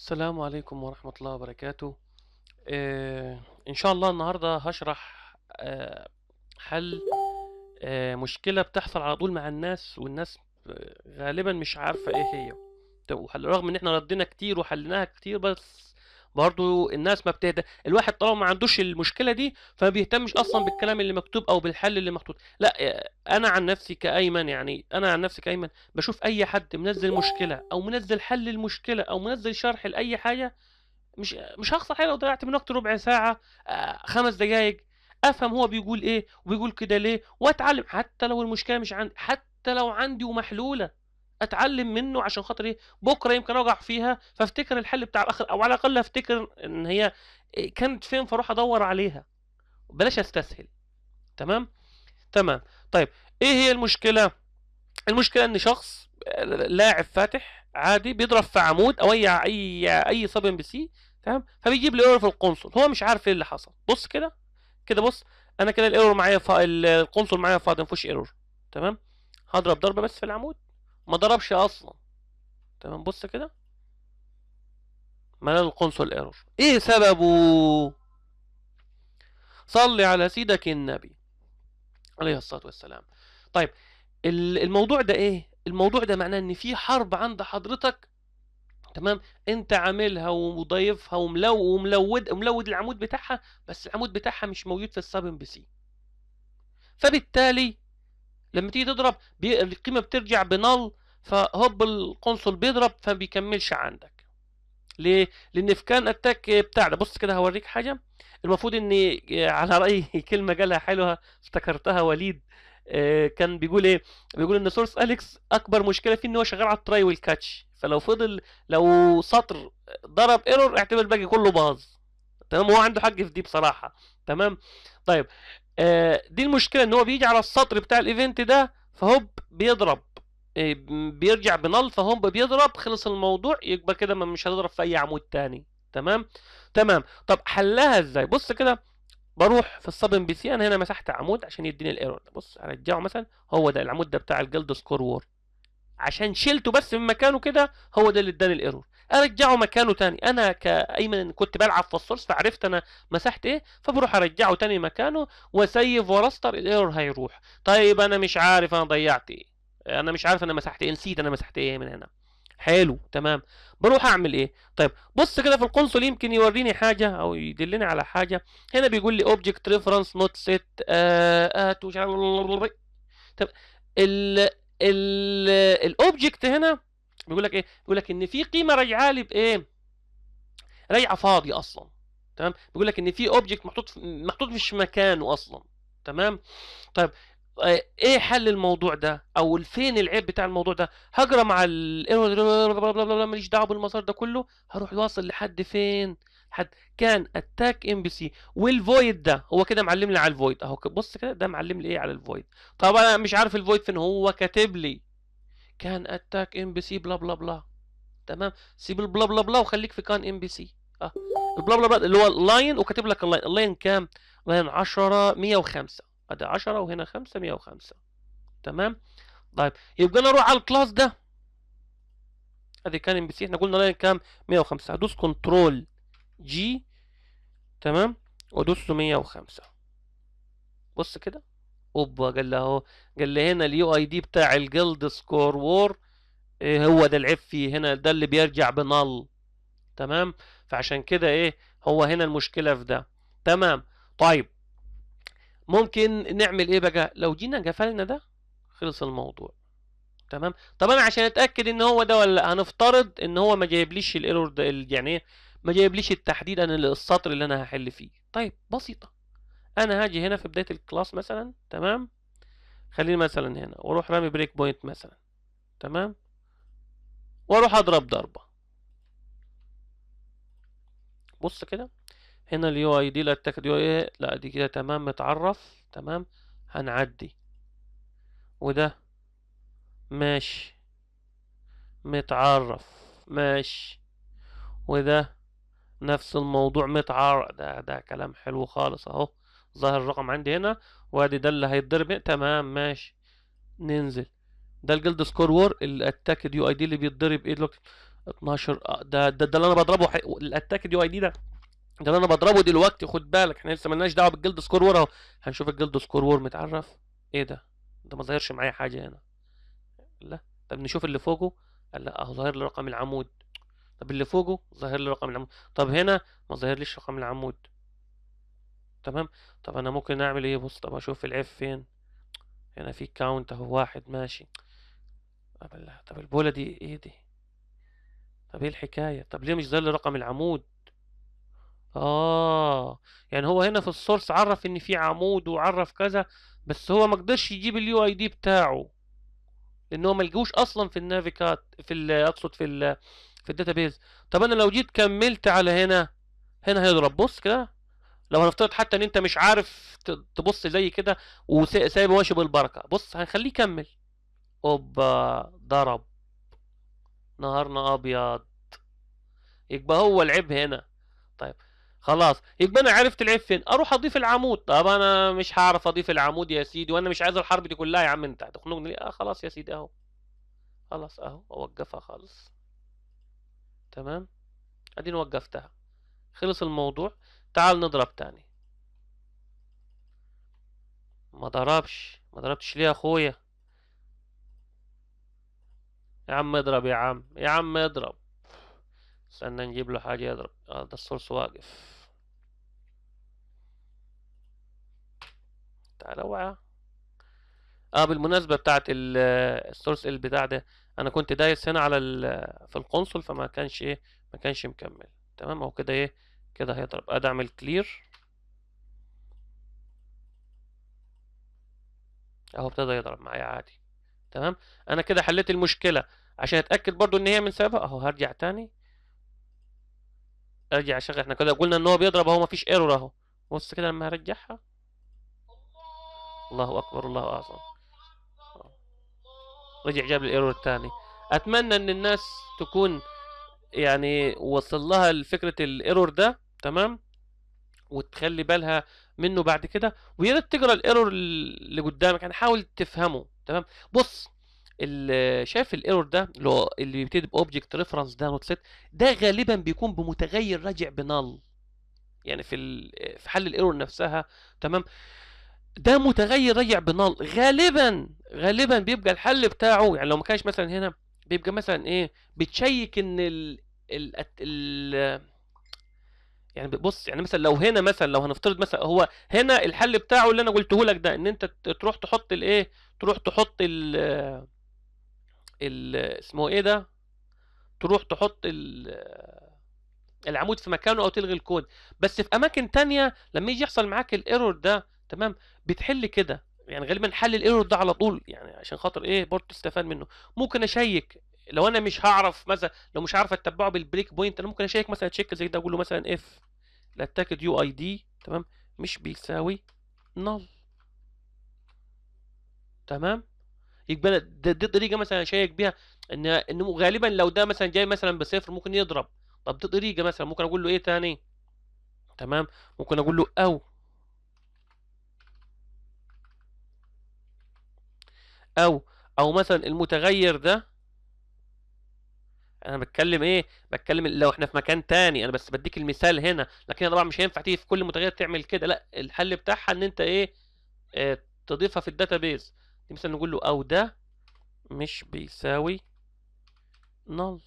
السلام عليكم ورحمة الله وبركاته. إن شاء الله النهاردة هشرح حل مشكلة بتحصل على طول مع الناس، والناس غالبا مش عارفة ايه هي. طب رغم ان احنا ردينا كتير وحليناها كتير، بس برضو الناس ما بتهدى. الواحد طالما ما عندوش المشكلة دي فما بيهتمش اصلا بالكلام اللي مكتوب او بالحل اللي محطوط. لا، انا عن نفسي كأيمن، بشوف اي حد منزل مشكلة او منزل حل المشكلة او منزل شرح لأي حاجة، مش هخسر حاجه لو ضيعت من وقت ربع ساعه، 5 دقايق، افهم هو بيقول ايه وبيقول كده ليه، واتعلم. حتى لو المشكله مش عندي، حتى لو عندي ومحلوله، اتعلم منه عشان خاطر ايه؟ بكره يمكن اقع فيها فافتكر الحل بتاع الاخر، او على الاقل افتكر ان هي كانت فين فاروح ادور عليها. بلاش استسهل. تمام. تمام. طيب، ايه هي المشكله؟ المشكله ان شخص لاعب فاتح عادي بيضرب في عمود او اي سب ام بي سي. تمام. فبيجيب لي ايرور في القنصل، هو مش عارف ايه اللي حصل. بص كده، كده بص. انا كده الايرور معايا القنصل معايا فاضي، مفيهوش ايرور. تمام. هضرب ضربه بس في العمود، ما ضربش اصلا. تمام. بص كده، ملل القنصل ايرور. ايه سببه؟ صلي على سيدك النبي عليه الصلاه والسلام. طيب، الموضوع ده ايه؟ الموضوع ده معناه ان في حرب عند حضرتك. تمام. انت عاملها ومضيفها وملود العمود بتاعها، بس العمود بتاعها مش موجود في السب ام بي سي. فبالتالي لما تيجي تضرب القيمه بترجع بنل، فهوب القنصل بيضرب فما بيكملش عندك. ليه؟ لان في كان اتاك بتاع ده. بص كده هوريك حاجه. المفروض ان على راي كلمه قالها حلوه افتكرتها وليد. كان بيقول ايه؟ بيقول ان سورس اليكس اكبر مشكله فيه ان هو شغال على التراي والكاتش، فلو فضل، لو سطر ضرب ايرور اعتبر الباقي كله باظ. تمام. هو عنده حق في دي بصراحه. تمام. طيب، دي المشكله، ان هو بيجي على السطر بتاع الايفنت ده فهوب بيضرب، بيرجع بنل، فهوب بيضرب، خلص الموضوع، يبقى كده مش هتضرب في اي عمود تاني. تمام. تمام. طب حلها ازاي؟ بص كده. بروح في السب ام بي سي، انا هنا مسحت عمود عشان يديني الايرور ده. بص ارجعه مثلا، هو ده العمود ده بتاع الجلد سكور وور، عشان شلته بس من مكانه كده، هو ده اللي اداني الايرور. ارجعه مكانه تاني. انا كايمن كنت بلعب في السورس فعرفت انا مسحت ايه، فبروح ارجعه تاني مكانه واسيف ورستر، الايرور هيروح. طيب انا مش عارف انا ضيعت ايه، انا مش عارف انا مسحت ايه، نسيت انا مسحت ايه من هنا. حلو. تمام. بروح اعمل ايه؟ طيب بص كده في القنصل، يمكن يوريني حاجه او يدلني على حاجه. هنا بيقول لي اوبجكت ريفرنس نوت سيت ات مش عارف. طب ال ال الاوبجكت هنا بيقول لك ايه؟ بيقول لك ان في قيمه راجعه لي بايه؟ راجعه فاضي اصلا. تمام. بيقول لك ان في اوبجكت محطوط مش مكانه اصلا. تمام. طيب، ايه حل الموضوع ده، او فين العيب بتاع الموضوع ده؟ هجرى مع الايرور، ماليش دعوه بالمسار ده كله. هروح واصل لحد فين؟ لحد كان اتاك ام بي سي، والفويد ده هو كده معلم لي على الفويد اهو. بص كده، ده معلم لي ايه على الفويد. طب انا مش عارف الفويد فين، هو كاتب لي كان اتاك ام بي سي بلا بلا بلا. تمام. سيب البلا بلا بلا وخليك في كان ام بي سي. اه، البلا بلا بلا اللي هو اللاين، وكاتب لك اللاين. اللاين كام؟ لاين 10 105. ادي 10 وهنا 5 105. تمام. طيب يبقى انا اروح على الكلاس ده، ادي كان ام بي سي، احنا قلنا لاين كام؟ 105. هدوس كنترول جي. تمام. وادوس له 105. بص كده، اوبا، قال له اهو. قال لي هنا اليو اي دي بتاع الجلد سكور وور، إيه هو ده العيب فيه هنا، ده اللي بيرجع بنل. تمام. فعشان كده ايه، هو هنا المشكله في ده. تمام. طيب، ممكن نعمل ايه بقى لو جينا قفلنا ده؟ خلص الموضوع. تمام. طب انا عشان اتاكد ان هو ده ولا لا، هنفترض ان هو ما جايبليش الايرور ده، يعني ايه ما جايبليش التحديد عن السطر اللي انا هحل فيه. طيب بسيطه. انا هاجي هنا في بدايه الكلاس مثلا. تمام. خليني مثلا هنا واروح رامي بريك بوينت مثلا. تمام. واروح اضرب ضربه. بص كده، هنا اليو اي دي لا اتاكد يو ايه، لا دي كده تمام متعرف. تمام. هنعدي. وده ماشي متعرف. ماشي. وده نفس الموضوع متعرف. ده كلام حلو خالص اهو. ظاهر الرقم عندي هنا، وادي ده اللي هيتضرب. تمام. ماشي. ننزل. ده الجلد سكور وور الاتاكد يو اي دي اللي بيتضرب ايه دلوقتي؟ 12. ده اللي انا بضربه الاتاك دي اي دي ده اللي انا بضربه دلوقتي. خد بالك احنا لسه مالناش دعوه بالجلد سكور وور اهو. هنشوف الجلد سكور وور متعرف. ايه ده ما ظاهرش معايا حاجه هنا. لا. طب نشوف اللي فوقه. لا اهو ظاهر لي رقم العمود. طب اللي فوقه ظاهر لي رقم العمود. طب هنا ما ظاهر ليش رقم العمود. تمام. طب انا ممكن اعمل ايه؟ بص، طب اشوف العيب فين. هنا في كاونت اهو، واحد ماشي. طب البوله دي ايه دي؟ طب ايه الحكايه؟ طب ليه مش ظاهر لي رقم العمود؟ يعني هو هنا في السورس عرف ان في عمود وعرف كذا، بس هو ما قدرش يجيب اليو اي دي بتاعه، لان هو ما لقوش اصلا في النافيكات، اقصد في الداتابيز. طب انا لو جيت كملت على هنا هيضرب. بص كده. لو هنفترض حتى ان انت مش عارف تبص زي كده وسايبه ماشي بالبركه، بص هنخليه يكمل. اوبا ضرب. نهارنا ابيض. يبقى هو العيب هنا. طيب خلاص، يبقى انا عرفت العيب فين. اروح اضيف العمود. طب انا مش هعرف اضيف العمود يا سيدي، وانا مش عايز الحرب دي كلها يا عم، انت هتخنقني ليه؟ خلاص يا سيدي اهو. خلاص اهو اوقفها خالص. تمام. اديني وقفتها. خلص الموضوع. تعال نضرب تاني. ما ضربتش ليه يا اخويا؟ يا عم اضرب، يا عم اضرب. استنى نجيب له حاجة يضرب. ده السورس واقف. تعال اوعى. بالمناسبة بتاعت السورس البتاع ده، انا كنت دايس هنا على في القنصل، فما كانش ايه، ما كانش مكمل. تمام اهو كده ايه، كده هيضرب. اعمل كلير اهو، ابتدى يضرب معايا عادي. تمام. انا كده حليت المشكلة. عشان اتاكد برضو ان هي من سببها اهو، هرجع تاني. ارجع اشغل. احنا كده قلنا ان هو بيضرب اهو، مفيش ايرور اهو. بص كده لما هرجعها. الله اكبر، الله اعظم. رجع جاب لي الايرور الثاني. اتمنى ان الناس تكون يعني وصل لها الفكرة الايرور ده. تمام. وتخلي بالها منه بعد كده، ويا ريت تقرا الايرور اللي قدامك، يعني حاول تفهمه. تمام. بص، شايف الايرور ده اللي بيبتدي باوبجكت ريفرنس ده نوت سيت، ده غالبا بيكون بمتغير راجع بنال. يعني في حل الايرور نفسها. تمام. ده متغير راجع بنال. غالبا بيبقى الحل بتاعه، يعني لو ما كانش مثلا هنا، بيبقى مثلا ايه، بتشيك ان ال يعني بص، يعني مثلا لو هنا، مثلا لو هنفترض مثلا هو هنا الحل بتاعه اللي انا قلته لك ده، ان انت تروح تحط الايه، تروح تحط اسمه ايه ده، تروح تحط العمود في مكانه او تلغي الكود. بس في اماكن تانية لما يجي يحصل معاك الايرور ده، تمام، بتحل كده. يعني غالبا حل الايرور ده على طول، يعني عشان خاطر ايه برضه تستفاد منه. ممكن اشيك لو انا مش هعرف مثلا، لو مش عارف اتبعه بالبريك بوينت، انا ممكن اشيك مثلا تشيك زي ده، اقول له مثلا اف الاتاك يو اي دي، تمام، مش بيساوي نل. تمام. يبقى دي طريقه مثلا اشيك بيها انه غالبا لو ده مثلا جاي مثلا بصفر ممكن يضرب. طب دي طريقه مثلا ممكن اقول له ايه تاني. تمام. ممكن اقول له او او مثلا المتغير ده. انا بتكلم ايه، بتكلم لو احنا في مكان تاني، انا بس بديك المثال هنا، لكن طبعا مش هينفع تيجي في كل متغير تعمل كده. لا، الحل بتاعها ان انت ايه، تضيفها في الداتابيز. مثلا نقول له او ده مش بيساوي نل.